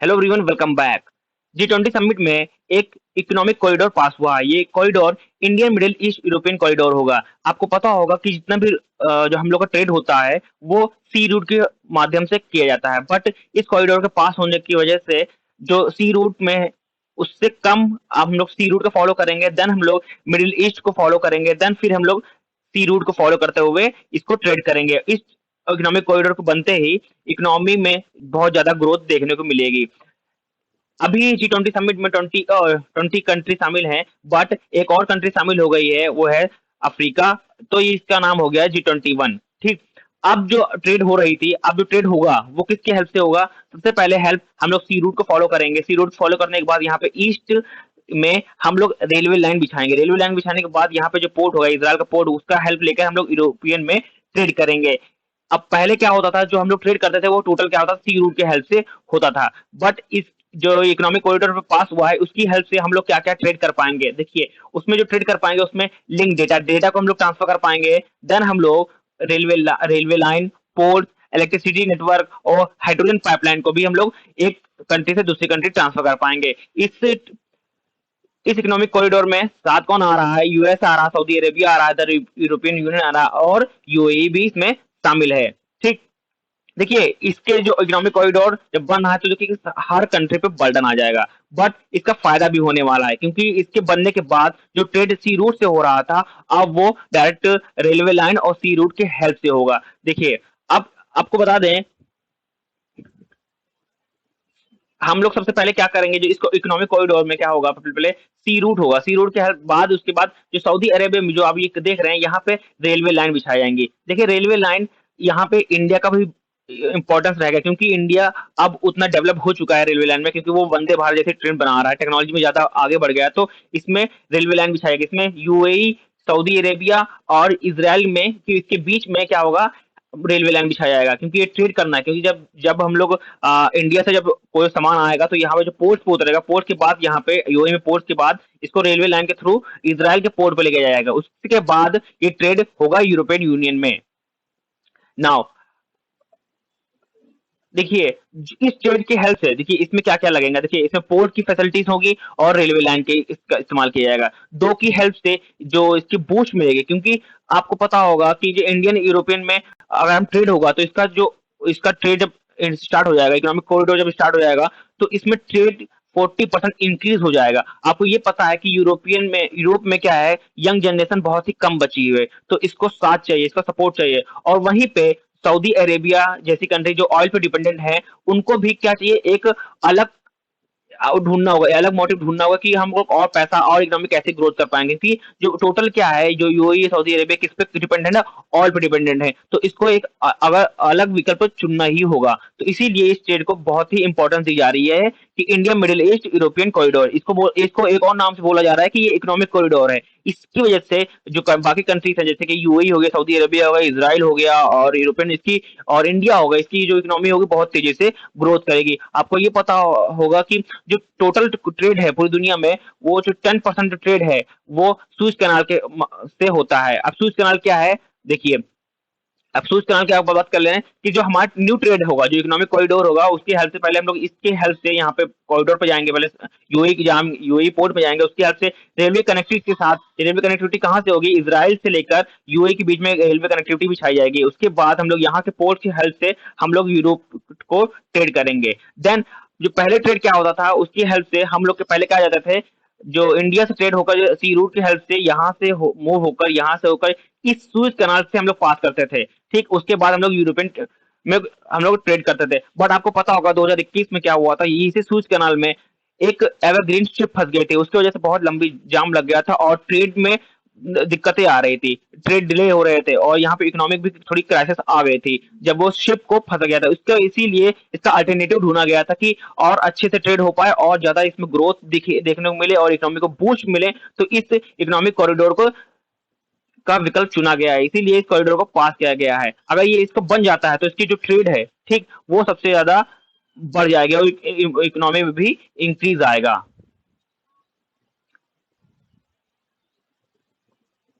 Hello everyone, welcome back. G20 summit में एक economic corridor पास हुआ है। ये corridor Indian middle east European corridor होगा। आपको पता होगा कि जितना भी जो हम लोग का ट्रेड होता है वो सी रूट के माध्यम से किया जाता है, बट इस कॉरिडोर के पास होने की वजह से जो सी रूट में उससे कम हम लोग सी रूट को फॉलो करेंगे, देन हम लोग मिडिल ईस्ट को फॉलो करेंगे, देन फिर हम लोग सी रूट को फॉलो करते हुए इसको ट्रेड करेंगे। इस इकोनॉमिक कॉरिडोर को बनते ही इकोनॉमी में बहुत ज्यादा ग्रोथ देखने को मिलेगी। अभी G20 समिट में 20 कंट्री शामिल हैं, बट एक और कंट्री शामिल हो गई है, वो है अफ्रीका। तो ये इसका नाम हो गया G21। ठीक। अब जो ट्रेड हो रही थी, अब जो ट्रेड होगा वो किसके हेल्प से होगा? सबसे पहले हेल्प हम लोग सी रूट को फॉलो करेंगे। सी रूट फॉलो करने के बाद यहाँ पे ईस्ट में हम लोग रेलवे लाइन बिछाएंगे। रेलवे लाइन बिछाने के बाद यहाँ पे जो पोर्ट होगा, इसराइल का पोर्ट, उसका हेल्प लेकर हम लोग यूरोपियन में ट्रेड करेंगे। अब पहले क्या होता था, जो हम लोग ट्रेड करते थे वो टोटल क्या होता था, सी रूट के हेल्प से होता था। बट इस जो इकोनॉमिक कॉरिडोर पे पास हुआ है उसकी हेल्प से हम लोग क्या क्या ट्रेड कर पाएंगे। देखिए, उसमें जो ट्रेड कर पाएंगे उसमें लिंक डेटा डेटा को हम लोग ट्रांसफर कर पाएंगे। देन हम लोग railway line, port, electricity network और हाइड्रोजन पाइपलाइन को भी हम लोग एक कंट्री से दूसरी कंट्री ट्रांसफर कर पाएंगे। इस इकोनॉमिक कॉरिडोर में साथ कौन आ रहा है? यूएस आ रहा है, सऊदी अरेबिया आ रहा है, इधर यूरोपियन यूनियन आ रहा है और यूएई भी इसमें शामिल है। ठीक। देखिए, इसके जो इकोनॉमिक कॉरिडोर जब बन रहा है तो देखिए हर कंट्री पे बर्डन आ जाएगा, बट इसका फायदा भी होने वाला है, क्योंकि इसके बनने के बाद जो ट्रेड सी रूट से हो रहा था अब वो डायरेक्ट रेलवे लाइन और सी रूट के हेल्प से होगा। देखिए, अब आपको बता दें, हम लोग सबसे पहले क्या करेंगे, जो इसको इकोनॉमिक कॉरिडोर में क्या होगा, सबसे पहले सी रूट होगा। सी रूट के बाद उसके बाद जो सऊदी अरेबिया में जो आप ये देख रहे हैं यहाँ पे रेलवे लाइन बिछाई जाएंगी। देखिए, रेलवे लाइन यहाँ पे इंडिया का भी इंपॉर्टेंस रहेगा, क्योंकि इंडिया अब उतना डेवलप हो चुका है रेलवे लाइन में, क्योंकि वो वंदे भारत जैसे ट्रेन बना रहा है, टेक्नोलॉजी में ज्यादा आगे बढ़ गया है। तो इसमें रेलवे लाइन बिछाई जाएगी। इसमें यूएई, सऊदी अरेबिया और इसराइल में कि इसके बीच में क्या होगा, रेलवे लाइन बिछाया जाएगा, क्योंकि ये ट्रेड करना है। क्योंकि जब जब हम लोग इंडिया से जब कोई सामान आएगा तो यहाँ पे जो पोर्ट पे उतरेगा, पोर्ट के बाद यहाँ पे यूएई में पोर्ट के बाद इसको रेलवे लाइन के थ्रू इसराइल के पोर्ट पे लेके जाएगा। उसके बाद ये ट्रेड होगा यूरोपियन यूनियन में। नाउ देखिए, इस ट्रेड की हेल्प से देखिए इसमें क्या क्या लगेगा। देखिए, इसमें पोर्ट की फैसिलिटीज होगी और रेलवे लाइन के इसका इस्तेमाल किया जाएगा। दो की हेल्प से जो इसकी बूस्ट मिलेगी, क्योंकि आपको पता होगा कि जो इंडियन यूरोपियन में अगर हम ट्रेड होगा तो इसका ट्रेड जब स्टार्ट हो जाएगा, इकोनॉमिक कॉरिडोर जब स्टार्ट हो जाएगा तो इसमें ट्रेड 40% इंक्रीज हो जाएगा। आपको ये पता है कि यूरोप में क्या है, यंग जनरेशन बहुत ही कम बची हुई है, तो इसको साथ चाहिए, इसका सपोर्ट चाहिए। और वहीं पे सऊदी अरेबिया जैसी कंट्री जो ऑयल पे डिपेंडेंट है, उनको भी क्या चाहिए, एक अलग ढूंढना होगा, अलग मोटिव ढूंढना होगा कि हम लोग और पैसा और इकोनॉमी कैसे ग्रोथ कर पाएंगे। कि जो टोटल क्या है, जो यूएई सऊदी अरेबिया किस पे डिपेंडेंट है, ऑयल पे डिपेंडेंट है, तो इसको एक अगर अलग विकल्प चुनना ही होगा। तो इसीलिए इस ट्रेड को बहुत ही इंपॉर्टेंस दी जा रही है कि India middle east European corridor, इसको एक और नाम से बोला जा रहा है कि ये इकोनॉमिक कॉरिडोर है। इसकी वजह से जो बाकी कंट्रीज हैं, जैसे कि यूएई हो गया, सऊदी अरेबिया हो गया, इसराइल हो गया और यूरोपियन इसकी और इंडिया होगा, इसकी जो इकोनॉमी होगी बहुत तेजी से ग्रोथ करेगी। आपको ये पता होगा कि जो टोटल ट्रेड है पूरी दुनिया में, वो जो 10% ट्रेड है वो सुएज कैनाल के से होता है। अब सुएज कैनाल क्या है, देखिए, अब सूज कैनाल की आप बात कर ले रहे हैं कि जो हमारा न्यू ट्रेड होगा, जो इकोनॉमिक कॉरिडोर होगा, उसकी हेल्प से पहले हम लोग इसके हेल्प से यहाँ पे कॉरिडोर पे जाएंगे। पहले यूएई की जाम यूएई पोर्ट पे जाएंगे, उसकी हेल्प से रेलवे कनेक्टिविटी के साथ, रेलवे कनेक्टिविटी कहाँ से होगी, इसराइल से लेकर यूएई के बीच में रेलवे कनेक्टिविटी बिछाई जाएगी। उसके बाद हम लोग यहाँ के पोर्ट की हेल्प से हम लोग यूरोप को ट्रेड करेंगे। देन जो पहले ट्रेड क्या होता था, उसकी हेल्प से हम लोग के पहले क्या जाते थे, जो इंडिया से ट्रेड होकर सी रूट की हेल्प से यहाँ से मूव होकर, यहाँ से होकर इस सुएज कैनाल से हम लोग पास करते थे। ठीक। उसके बाद हम लोग यूरोपियन में हम लोग ट्रेड करते थे। बट आपको पता होगा 2021 में क्या हुआ था, इसी सुएज कैनाल में एक एवरग्रीन शिप फंस गई थी, उसकी वजह से बहुत लंबी जाम लग गया था और ट्रेड में दिक्कतें आ रही थी, ट्रेड डिले हो रहे थे और यहाँ पे इकोनॉमिक भी थोड़ी क्राइसिस आ गई थी जब वो शिप को फंस गया था। उसका इसीलिए इसका अल्टरनेटिव ढूंढा गया था कि और अच्छे से ट्रेड हो पाए और ज्यादा इसमें ग्रोथ देखने को मिले और इकोनॉमी को बूस्ट मिले। तो इस इकोनॉमिक कॉरिडोर को का विकल्प चुना गया है, इसीलिए इस कॉरिडोर को पास किया गया है। अगर ये इसको बन जाता है तो इसकी जो ट्रेड है, ठीक, वो सबसे ज्यादा बढ़ जाएगी और इकोनॉमी में भी इंक्रीज आएगा।